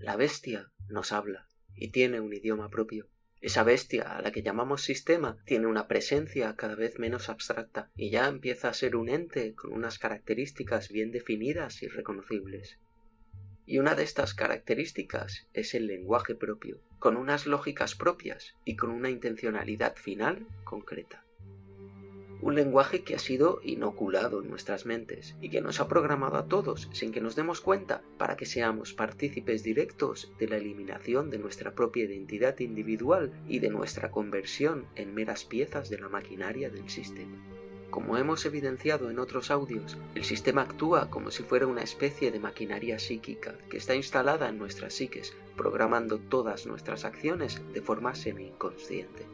La bestia nos habla y tiene un idioma propio. Esa bestia, a la que llamamos sistema, tiene una presencia cada vez menos abstracta y ya empieza a ser un ente con unas características bien definidas y reconocibles. Y una de estas características es el lenguaje propio, con unas lógicas propias y con una intencionalidad final concreta. Un lenguaje que ha sido inoculado en nuestras mentes y que nos ha programado a todos, sin que nos demos cuenta, para que seamos partícipes directos de la eliminación de nuestra propia identidad individual y de nuestra conversión en meras piezas de la maquinaria del sistema. Como hemos evidenciado en otros audios, el sistema actúa como si fuera una especie de maquinaria psíquica que está instalada en nuestras psiques, programando todas nuestras acciones de forma semi-inconsciente.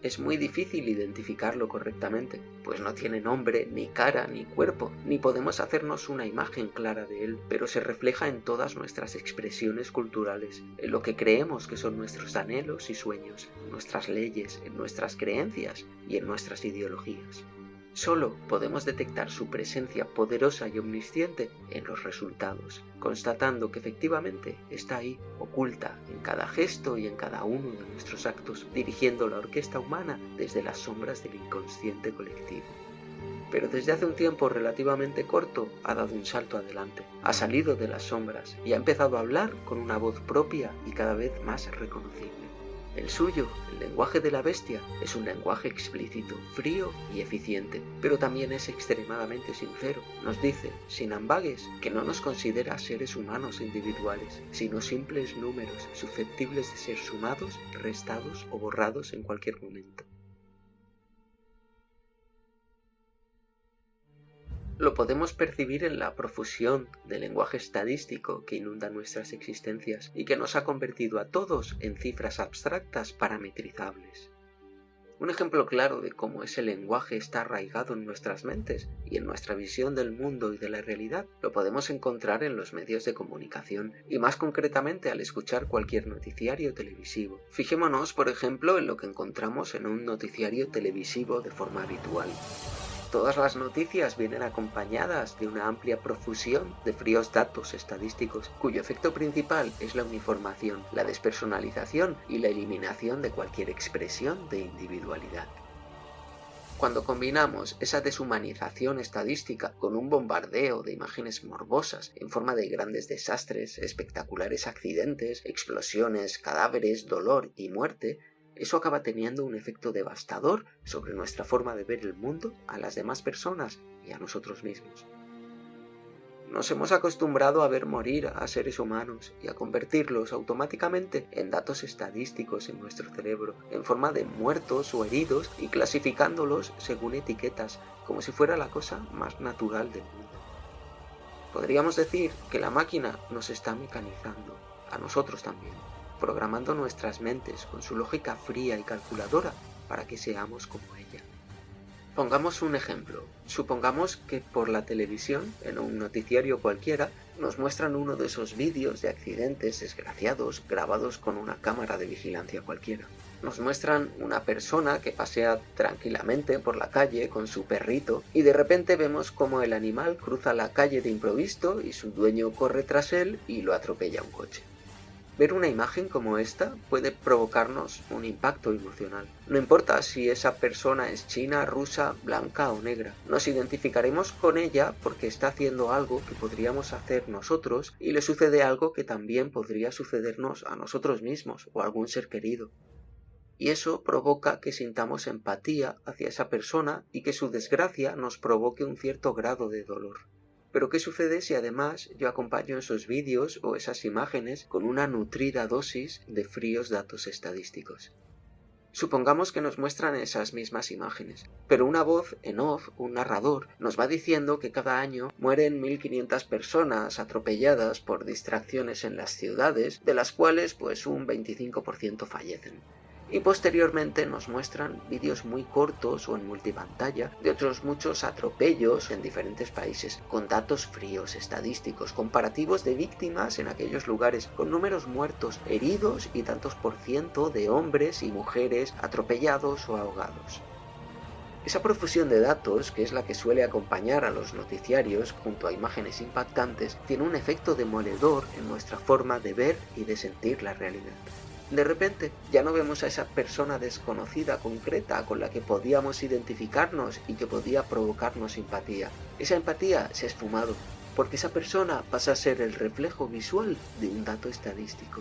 Es muy difícil identificarlo correctamente, pues no tiene nombre, ni cara, ni cuerpo, ni podemos hacernos una imagen clara de él, pero se refleja en todas nuestras expresiones culturales, en lo que creemos que son nuestros anhelos y sueños, en nuestras leyes, en nuestras creencias y en nuestras ideologías. Solo podemos detectar su presencia poderosa y omnisciente en los resultados, constatando que efectivamente está ahí, oculta en cada gesto y en cada uno de nuestros actos, dirigiendo la orquesta humana desde las sombras del inconsciente colectivo. Pero desde hace un tiempo relativamente corto ha dado un salto adelante, ha salido de las sombras y ha empezado a hablar con una voz propia y cada vez más reconocible. El suyo, el lenguaje de la bestia, es un lenguaje explícito, frío y eficiente, pero también es extremadamente sincero. Nos dice, sin ambages, que no nos considera seres humanos individuales, sino simples números susceptibles de ser sumados, restados o borrados en cualquier momento. Lo podemos percibir en la profusión del lenguaje estadístico que inunda nuestras existencias y que nos ha convertido a todos en cifras abstractas parametrizables. Un ejemplo claro de cómo ese lenguaje está arraigado en nuestras mentes y en nuestra visión del mundo y de la realidad lo podemos encontrar en los medios de comunicación y más concretamente al escuchar cualquier noticiario televisivo. Fijémonos, por ejemplo, en lo que encontramos en un noticiario televisivo de forma habitual. Todas las noticias vienen acompañadas de una amplia profusión de fríos datos estadísticos, cuyo efecto principal es la uniformación, la despersonalización y la eliminación de cualquier expresión de individualidad. Cuando combinamos esa deshumanización estadística con un bombardeo de imágenes morbosas en forma de grandes desastres, espectaculares accidentes, explosiones, cadáveres, dolor y muerte, eso acaba teniendo un efecto devastador sobre nuestra forma de ver el mundo, a las demás personas y a nosotros mismos. Nos hemos acostumbrado a ver morir a seres humanos y a convertirlos automáticamente en datos estadísticos en nuestro cerebro, en forma de muertos o heridos y clasificándolos según etiquetas, como si fuera la cosa más natural del mundo. Podríamos decir que la máquina nos está mecanizando, a nosotros también, programando nuestras mentes con su lógica fría y calculadora para que seamos como ella. Pongamos un ejemplo. Supongamos que por la televisión, en un noticiario cualquiera, nos muestran uno de esos vídeos de accidentes desgraciados grabados con una cámara de vigilancia cualquiera. Nos muestran una persona que pasea tranquilamente por la calle con su perrito y de repente vemos cómo el animal cruza la calle de improviso y su dueño corre tras él y lo atropella un coche. Ver una imagen como esta puede provocarnos un impacto emocional. No importa si esa persona es china, rusa, blanca o negra. Nos identificaremos con ella porque está haciendo algo que podríamos hacer nosotros y le sucede algo que también podría sucedernos a nosotros mismos o a algún ser querido. Y eso provoca que sintamos empatía hacia esa persona y que su desgracia nos provoque un cierto grado de dolor. Pero ¿qué sucede si además yo acompaño esos vídeos o esas imágenes con una nutrida dosis de fríos datos estadísticos? Supongamos que nos muestran esas mismas imágenes, pero una voz en off, un narrador, nos va diciendo que cada año mueren 1.500 personas atropelladas por distracciones en las ciudades, de las cuales pues un 25% fallecen. Y posteriormente nos muestran vídeos muy cortos o en multipantalla de otros muchos atropellos en diferentes países, con datos fríos, estadísticos, comparativos de víctimas en aquellos lugares, con números muertos, heridos y tantos por ciento de hombres y mujeres atropellados o ahogados. Esa profusión de datos, que es la que suele acompañar a los noticiarios junto a imágenes impactantes, tiene un efecto demoledor en nuestra forma de ver y de sentir la realidad. De repente, ya no vemos a esa persona desconocida concreta con la que podíamos identificarnos y que podía provocarnos empatía. Esa empatía se ha esfumado, porque esa persona pasa a ser el reflejo visual de un dato estadístico.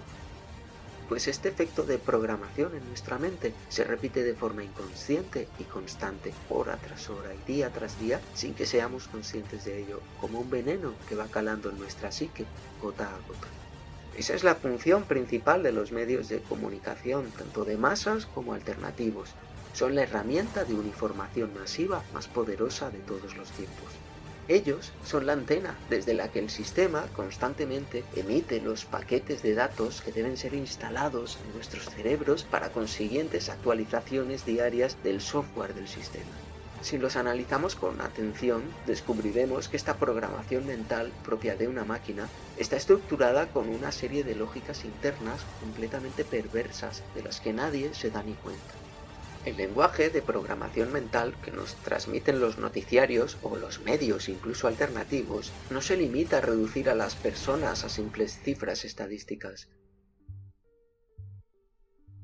Pues este efecto de programación en nuestra mente se repite de forma inconsciente y constante, hora tras hora y día tras día, sin que seamos conscientes de ello, como un veneno que va calando en nuestra psique, gota a gota. Esa es la función principal de los medios de comunicación, tanto de masas como alternativos. Son la herramienta de una información masiva más poderosa de todos los tiempos. Ellos son la antena desde la que el sistema constantemente emite los paquetes de datos que deben ser instalados en nuestros cerebros para consiguientes actualizaciones diarias del software del sistema. Si los analizamos con atención, descubriremos que esta programación mental propia de una máquina está estructurada con una serie de lógicas internas completamente perversas de las que nadie se da ni cuenta. El lenguaje de programación mental que nos transmiten los noticiarios o los medios incluso alternativos no se limita a reducir a las personas a simples cifras estadísticas.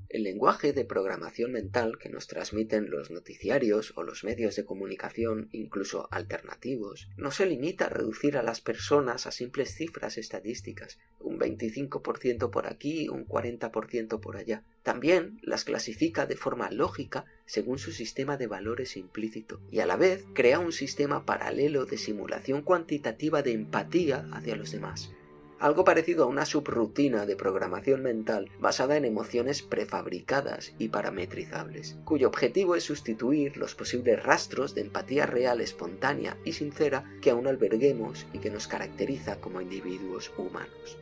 El lenguaje de programación mental que nos transmiten los noticiarios o los medios de comunicación, incluso alternativos, no se limita a reducir a las personas a simples cifras estadísticas, un 25% por aquí, un 40% por allá. También las clasifica de forma lógica según su sistema de valores implícito, y a la vez crea un sistema paralelo de simulación cuantitativa de empatía hacia los demás. Algo parecido a una subrutina de programación mental basada en emociones prefabricadas y parametrizables, cuyo objetivo es sustituir los posibles rastros de empatía real, espontánea y sincera que aún alberguemos y que nos caracteriza como individuos humanos.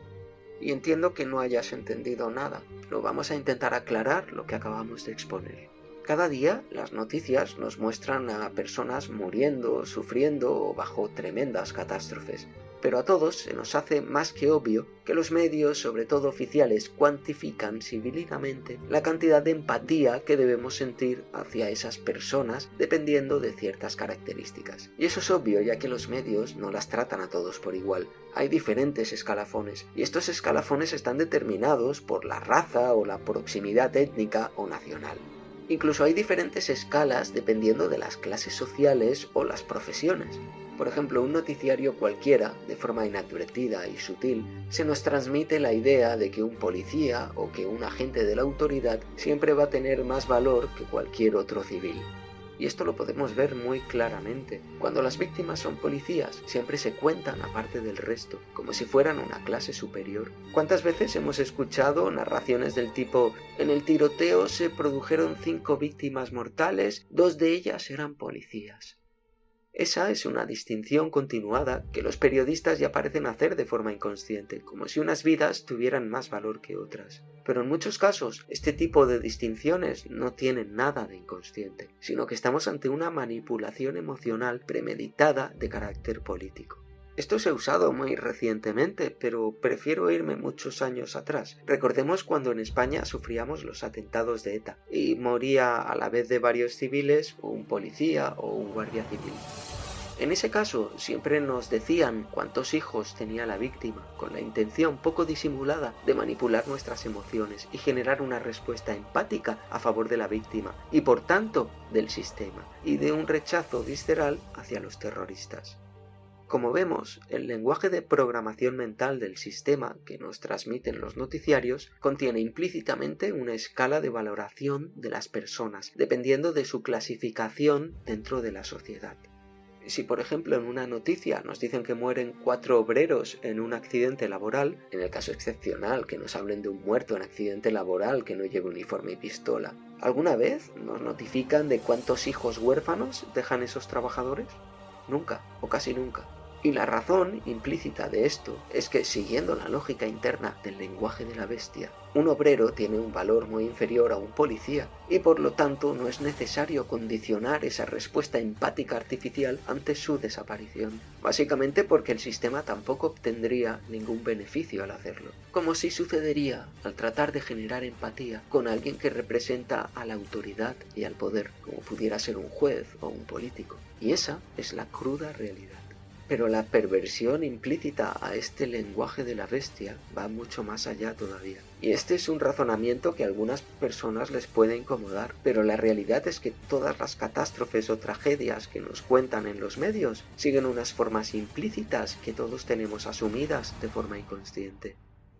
Y entiendo que no hayas entendido nada, pero vamos a intentar aclarar lo que acabamos de exponer. Cada día las noticias nos muestran a personas muriendo, sufriendo o bajo tremendas catástrofes. Pero a todos se nos hace más que obvio que los medios, sobre todo oficiales, cuantifican sibilínamente la cantidad de empatía que debemos sentir hacia esas personas dependiendo de ciertas características. Y eso es obvio, ya que los medios no las tratan a todos por igual. Hay diferentes escalafones, y estos escalafones están determinados por la raza o la proximidad étnica o nacional. Incluso hay diferentes escalas dependiendo de las clases sociales o las profesiones. Por ejemplo, un noticiario cualquiera, de forma inadvertida y sutil, se nos transmite la idea de que un policía o que un agente de la autoridad siempre va a tener más valor que cualquier otro civil. Y esto lo podemos ver muy claramente. Cuando las víctimas son policías, siempre se cuentan aparte del resto, como si fueran una clase superior. ¿Cuántas veces hemos escuchado narraciones del tipo: en el tiroteo se produjeron 5 víctimas mortales, 2 de ellas eran policías? Esa es una distinción continuada que los periodistas ya parecen hacer de forma inconsciente, como si unas vidas tuvieran más valor que otras. Pero en muchos casos, este tipo de distinciones no tienen nada de inconsciente, sino que estamos ante una manipulación emocional premeditada de carácter político. Esto se ha usado muy recientemente, pero prefiero irme muchos años atrás. Recordemos cuando en España sufríamos los atentados de ETA y moría a la vez de varios civiles un policía o un guardia civil. En ese caso siempre nos decían cuántos hijos tenía la víctima, con la intención poco disimulada de manipular nuestras emociones y generar una respuesta empática a favor de la víctima y por tanto del sistema, y de un rechazo visceral hacia los terroristas. Como vemos, el lenguaje de programación mental del sistema que nos transmiten los noticiarios contiene implícitamente una escala de valoración de las personas, dependiendo de su clasificación dentro de la sociedad. Si, por ejemplo, en una noticia nos dicen que mueren 4 obreros en un accidente laboral, en el caso excepcional que nos hablen de un muerto en accidente laboral que no lleve uniforme y pistola, ¿alguna vez nos notifican de cuántos hijos huérfanos dejan esos trabajadores? Nunca, o casi nunca. Y la razón implícita de esto es que, siguiendo la lógica interna del lenguaje de la bestia, un obrero tiene un valor muy inferior a un policía y por lo tanto no es necesario condicionar esa respuesta empática artificial ante su desaparición, básicamente porque el sistema tampoco obtendría ningún beneficio al hacerlo, como si sucedería al tratar de generar empatía con alguien que representa a la autoridad y al poder, como pudiera ser un juez o un político. Y esa es la cruda realidad. Pero la perversión implícita a este lenguaje de la bestia va mucho más allá todavía. Y este es un razonamiento que a algunas personas les puede incomodar, pero la realidad es que todas las catástrofes o tragedias que nos cuentan en los medios siguen unas formas implícitas que todos tenemos asumidas de forma inconsciente.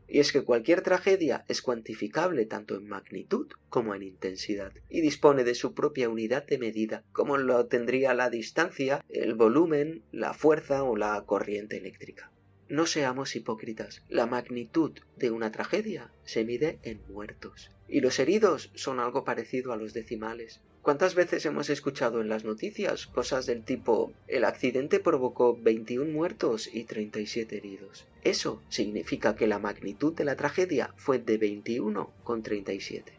Y es que cualquier tragedia es cuantificable tanto en magnitud como en intensidad, y dispone de su propia unidad de medida, como lo tendría la distancia, el volumen, la fuerza o la corriente eléctrica. No seamos hipócritas, la magnitud de una tragedia se mide en muertos, y los heridos son algo parecido a los decimales. ¿Cuántas veces hemos escuchado en las noticias cosas del tipo el accidente provocó 21 muertos y 37 heridos? Eso significa que la magnitud de la tragedia fue de 21 con 37.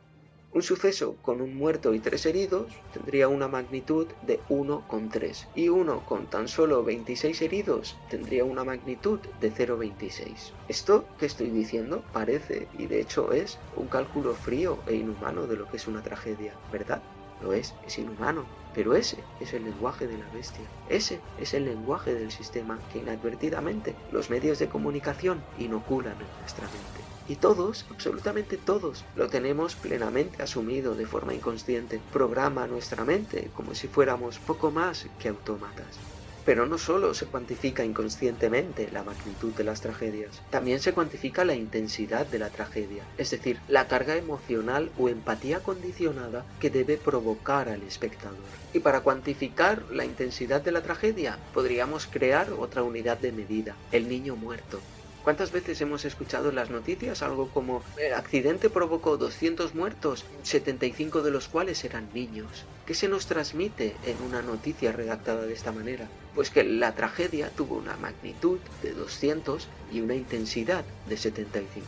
Un suceso con un muerto y 3 heridos tendría una magnitud de 1 con 3 y uno con tan solo 26 heridos tendría una magnitud de 0,26. Esto que estoy diciendo parece, y de hecho es, un cálculo frío e inhumano de lo que es una tragedia, ¿verdad? Lo es inhumano, pero ese es el lenguaje de la bestia. Ese es el lenguaje del sistema que inadvertidamente los medios de comunicación inoculan en nuestra mente. Y todos, absolutamente todos, lo tenemos plenamente asumido de forma inconsciente. Programa nuestra mente como si fuéramos poco más que autómatas. Pero no solo se cuantifica inconscientemente la magnitud de las tragedias, también se cuantifica la intensidad de la tragedia, es decir, la carga emocional o empatía condicionada que debe provocar al espectador. Y para cuantificar la intensidad de la tragedia, podríamos crear otra unidad de medida, el niño muerto. ¿Cuántas veces hemos escuchado en las noticias algo como el accidente provocó 200 muertos, 75 de los cuales eran niños? ¿Qué se nos transmite en una noticia redactada de esta manera? Pues que la tragedia tuvo una magnitud de 200 y una intensidad de 75.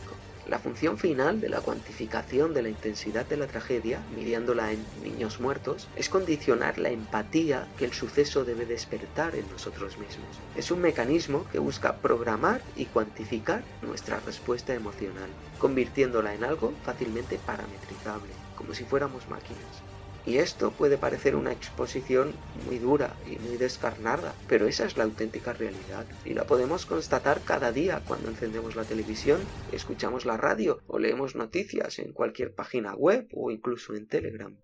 La función final de la cuantificación de la intensidad de la tragedia, midiéndola en niños muertos, es condicionar la empatía que el suceso debe despertar en nosotros mismos. Es un mecanismo que busca programar y cuantificar nuestra respuesta emocional, convirtiéndola en algo fácilmente parametrizable, como si fuéramos máquinas. Y esto puede parecer una exposición muy dura y muy descarnada, pero esa es la auténtica realidad, y la podemos constatar cada día cuando encendemos la televisión, escuchamos la radio o leemos noticias en cualquier página web o incluso en Telegram.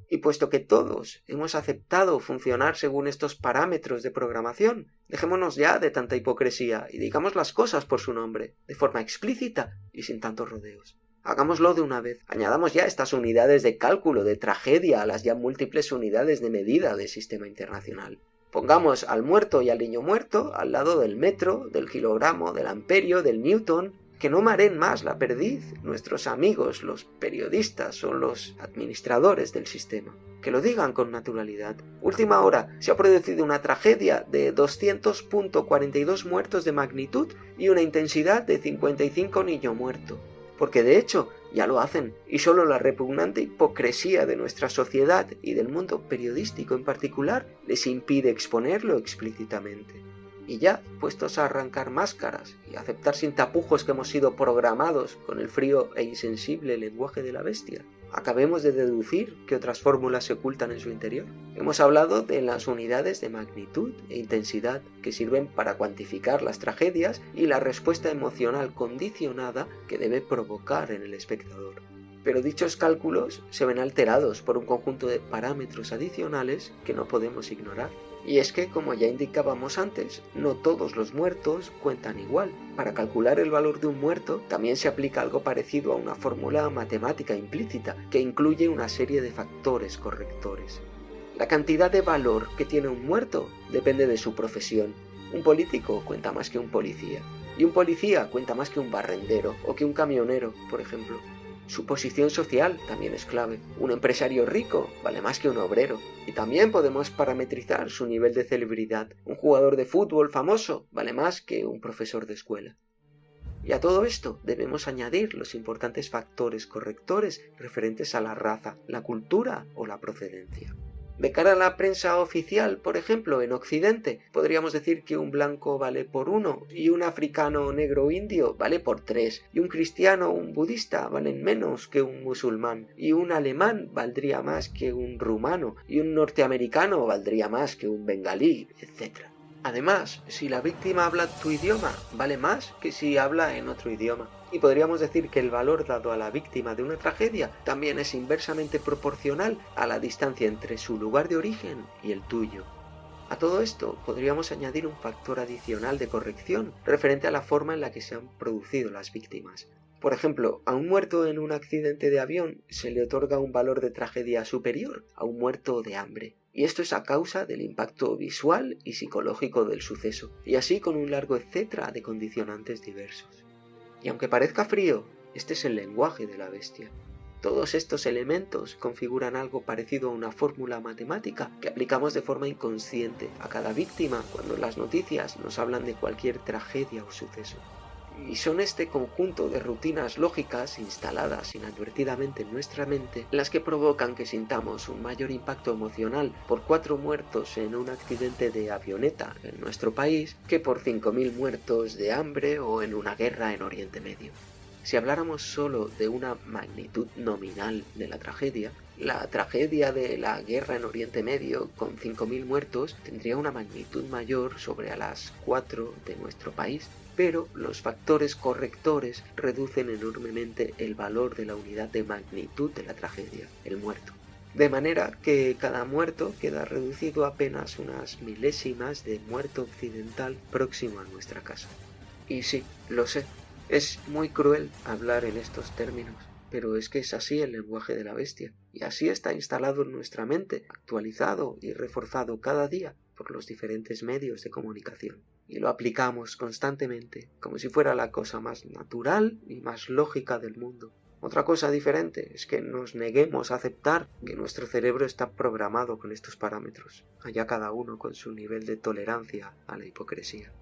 Y puesto que todos hemos aceptado funcionar según estos parámetros de programación, dejémonos ya de tanta hipocresía y digamos las cosas por su nombre, de forma explícita y sin tantos rodeos. Hagámoslo de una vez. Añadamos ya estas unidades de cálculo de tragedia a las ya múltiples unidades de medida del sistema internacional. Pongamos al muerto y al niño muerto al lado del metro, del kilogramo, del amperio, del newton. Que no mareen más la perdiz nuestros amigos, los periodistas o los administradores del sistema. Que lo digan con naturalidad. Última hora, se ha producido una tragedia de 200.42 muertos de magnitud y una intensidad de 55 niño muerto. Porque de hecho ya lo hacen, y solo la repugnante hipocresía de nuestra sociedad y del mundo periodístico en particular les impide exponerlo explícitamente. Y ya, puestos a arrancar máscaras y a aceptar sin tapujos que hemos sido programados con el frío e insensible lenguaje de la bestia, acabemos de deducir qué otras fórmulas se ocultan en su interior. Hemos hablado de las unidades de magnitud e intensidad que sirven para cuantificar las tragedias y la respuesta emocional condicionada que debe provocar en el espectador. Pero dichos cálculos se ven alterados por un conjunto de parámetros adicionales que no podemos ignorar. Y es que, como ya indicábamos antes, no todos los muertos cuentan igual. Para calcular el valor de un muerto también se aplica algo parecido a una fórmula matemática implícita que incluye una serie de factores correctores. La cantidad de valor que tiene un muerto depende de su profesión. Un político cuenta más que un policía, y un policía cuenta más que un barrendero o que un camionero, por ejemplo. Su posición social también es clave. Un empresario rico vale más que un obrero. Y también podemos parametrizar su nivel de celebridad. Un jugador de fútbol famoso vale más que un profesor de escuela. Y a todo esto debemos añadir los importantes factores correctores referentes a la raza, la cultura o la procedencia. De cara a la prensa oficial, por ejemplo, en Occidente, podríamos decir que un blanco vale por 1, y un africano negro o indio vale por 3, y un cristiano o un budista valen menos que un musulmán, y un alemán valdría más que un rumano, y un norteamericano valdría más que un bengalí, etc. Además, si la víctima habla tu idioma, vale más que si habla en otro idioma. Y podríamos decir que el valor dado a la víctima de una tragedia también es inversamente proporcional a la distancia entre su lugar de origen y el tuyo. A todo esto podríamos añadir un factor adicional de corrección referente a la forma en la que se han producido las víctimas. Por ejemplo, a un muerto en un accidente de avión se le otorga un valor de tragedia superior a un muerto de hambre. Y esto es a causa del impacto visual y psicológico del suceso, y así con un largo etcétera de condicionantes diversos. Y aunque parezca frío, este es el lenguaje de la bestia. Todos estos elementos configuran algo parecido a una fórmula matemática que aplicamos de forma inconsciente a cada víctima cuando las noticias nos hablan de cualquier tragedia o suceso. Y son este conjunto de rutinas lógicas instaladas inadvertidamente en nuestra mente las que provocan que sintamos un mayor impacto emocional por 4 muertos en un accidente de avioneta en nuestro país que por 5.000 muertos de hambre o en una guerra en Oriente Medio. Si habláramos solo de una magnitud nominal de la tragedia de la guerra en Oriente Medio con 5.000 muertos tendría una magnitud mayor sobre a las 4 de nuestro país, pero los factores correctores reducen enormemente el valor de la unidad de magnitud de la tragedia, el muerto. De manera que cada muerto queda reducido a apenas unas milésimas de muerto occidental próximo a nuestra casa. Y sí, lo sé. Es muy cruel hablar en estos términos, pero es que es así el lenguaje de la bestia, y así está instalado en nuestra mente, actualizado y reforzado cada día por los diferentes medios de comunicación. Y lo aplicamos constantemente, como si fuera la cosa más natural y más lógica del mundo. Otra cosa diferente es que nos neguemos a aceptar que nuestro cerebro está programado con estos parámetros, allá cada uno con su nivel de tolerancia a la hipocresía.